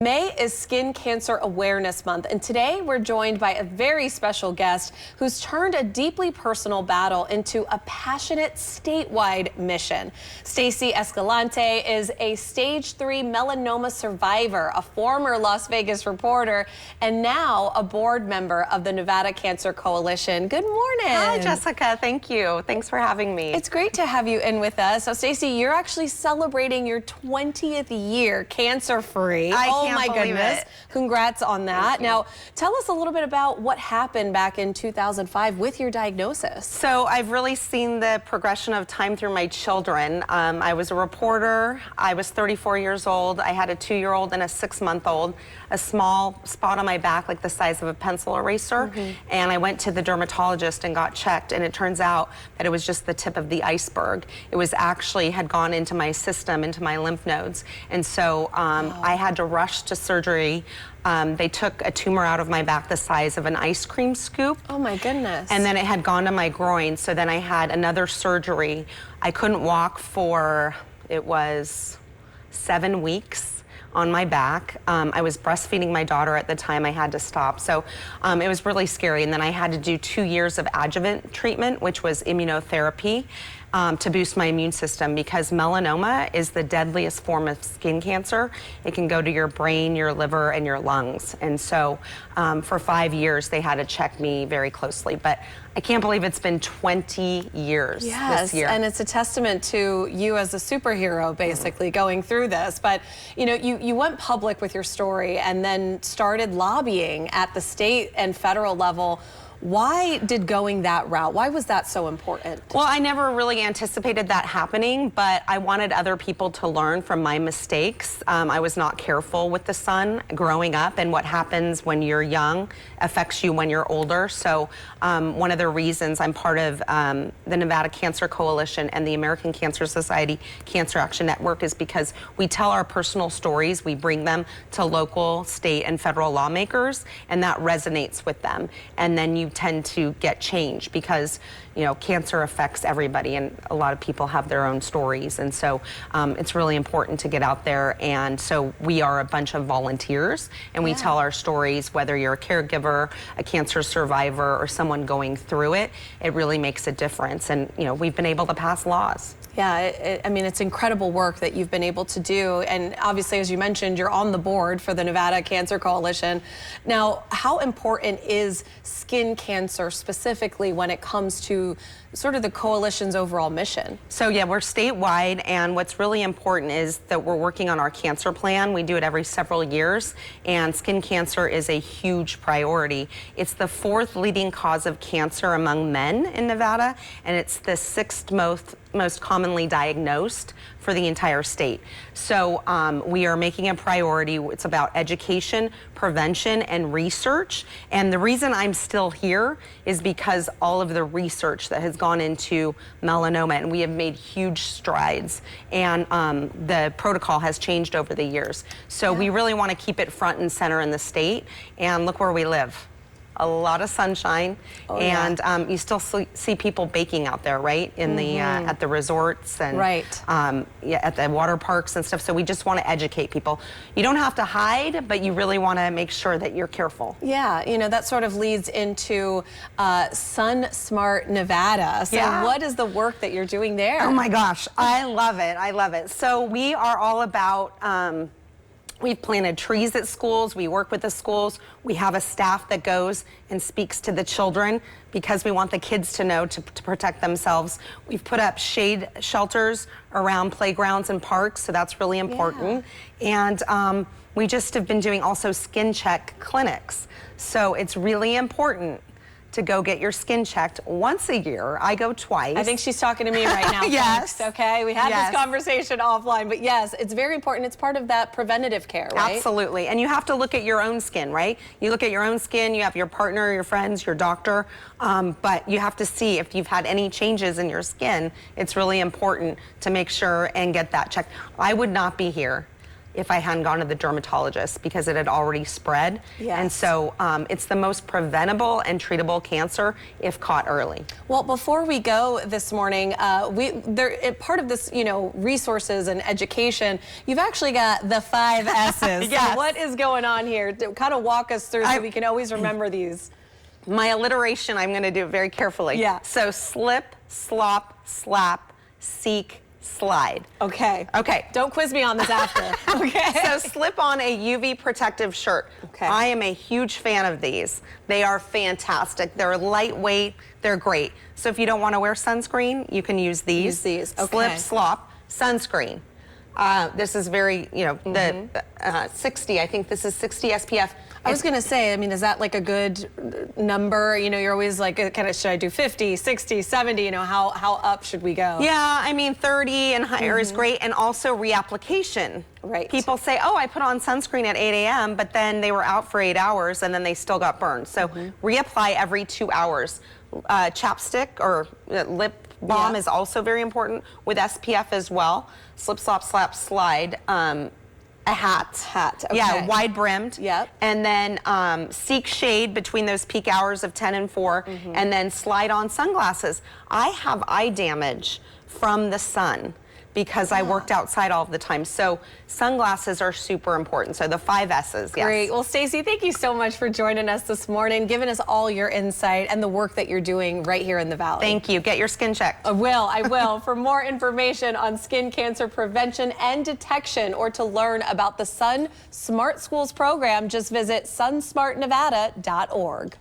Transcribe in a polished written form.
May is Skin Cancer Awareness Month, and today we're joined by a very special guest who's turned a deeply personal battle into a passionate statewide mission. Stacey Escalante is a stage 3 melanoma survivor, a former Las Vegas reporter, and now a board member of the Nevada Cancer Coalition. Good morning. Hi, Jessica. Thank you. Thanks for having me. It's great to have you in with us. So, Stacey, you're actually celebrating your 20th year cancer-free. Oh my goodness. Congrats on that. Now, tell us a little bit about what happened back in 2005 with your diagnosis. So I've really seen the progression of time through my children. I was a reporter. I was 34 years old. I had a 2-year-old and a 6-month-old, a small spot on my back like the size of a pencil eraser. And I went to the dermatologist and got checked, and it turns out that it was just the tip of the iceberg. It was actually had gone into my system, into my lymph nodes. And so I had to rush to surgery. They took a tumor out of my back the size of an ice cream scoop. Oh my goodness. And then it had gone to my groin, so then I had another surgery. I couldn't walk for, it was 7 weeks on my back. I was breastfeeding my daughter at the time. I had to stop. So it was really scary. And then I had to do 2 years of adjuvant treatment, which was immunotherapy, to boost my immune system, because melanoma is the deadliest form of skin cancer. It can go to your brain, your liver, and your lungs. And so for 5 years, they had to check me very closely. But I can't believe it's been 20 years this year. And it's a testament to you as a superhero, basically, going through this. But, you know, you went public with your story and then started lobbying at the state and federal level. Why did going that route? Why was that so important? Well, I never really anticipated that happening, but I wanted other people to learn from my mistakes. I was not careful with the sun growing up, and what happens when you're young affects you when you're older. So one of the reasons I'm part of the Nevada Cancer Coalition and the American Cancer Society Cancer Action Network is because we tell our personal stories, we bring them to local, state, and federal lawmakers, and that resonates with them. And then you tend to get change because, you know, cancer affects everybody, and a lot of people have their own stories. And so it's really important to get out there. And so we are a bunch of volunteers, and we tell our stories, whether you're a caregiver, a cancer survivor, or someone going through it. It really makes a difference. And, you know, we've been able to pass laws. Yeah, I mean, it's incredible work that you've been able to do. And obviously, as you mentioned, you're on the board for the Nevada Cancer Coalition. Now, how important is skin cancer specifically when it comes to sort of the coalition's overall mission? So yeah, we're statewide, and what's really important is that we're working on our cancer plan. We do it every several years, and skin cancer is a huge priority. It's the 4th leading cause of cancer among men in Nevada, and it's the 6th most commonly diagnosed for the entire state. So we are making a priority. It's about education, prevention, and research. And the reason I'm still here is because all of the research that has gone into melanoma, and we have made huge strides, and the protocol has changed over the years. So we really want to keep it front and center in the state, and look where we live. A lot of sunshine, and you still see people baking out there, right? In the at the resorts and at the water parks and stuff. So we just want to educate people. You don't have to hide, but you really want to make sure that you're careful. Yeah, you know, that sort of leads into Sun Smart Nevada. So what is the work that you're doing there? Oh my gosh, I love it. I love it. So we are all about we've planted trees at schools. We work with the schools. We have a staff that goes and speaks to the children because we want the kids to know to protect themselves. We've put up shade shelters around playgrounds and parks, so that's really important. And we just have been doing also skin check clinics. So it's really important to go get your skin checked once a year. I go twice. I think she's talking to me right now. Folks, okay? We had this conversation offline, but yes, it's very important. It's part of that preventative care, right? Absolutely. And you have to look at your own skin, right? You look at your own skin, you have your partner, your friends, your doctor, but you have to see if you've had any changes in your skin. It's really important to make sure and get that checked. I would not be here if I hadn't gone to the dermatologist because it had already spread. Yes. And so it's the most preventable and treatable cancer if caught early. Well, before we go this morning, part of this, resources and education, you've actually got the 5 S's. Yes. So what is going on here? Kind of walk us through so we can always remember these. My alliteration, I'm going to do it very carefully. Yeah. So slip, slop, slap, seek, slide. Okay. Okay. Don't quiz me on this after. Okay. So slip on a UV protective shirt. Okay. I am a huge fan of these. They are fantastic. They're lightweight. They're great. So if you don't want to wear sunscreen, you can use these. Use these. Okay. Slip, slop, sunscreen. This is very, the 60, I think this is 60 SPF. I was going to say, is that like a good number? You're always like, should I do 50, 60, 70? How up should we go? Yeah, 30 and higher is great. And also reapplication. Right. People say, oh, I put on sunscreen at 8 a.m., but then they were out for 8 hours and then they still got burned. So reapply every 2 hours. Chapstick or lip balm is also very important with SPF as well. Slip, slop, slap, slide. A hat. Okay. Yeah, wide brimmed. Yep. And then seek shade between those peak hours of 10 and 4, and then slide on sunglasses. I have eye damage from the sun because I worked outside all the time. So sunglasses are super important. So the 5 S's, yes. Great. Well, Stacey, thank you so much for joining us this morning, giving us all your insight and the work that you're doing right here in the Valley. Thank you. Get your skin checked. I will. For more information on skin cancer prevention and detection, or to learn about the Sun Smart Schools program, just visit sunsmartnevada.org.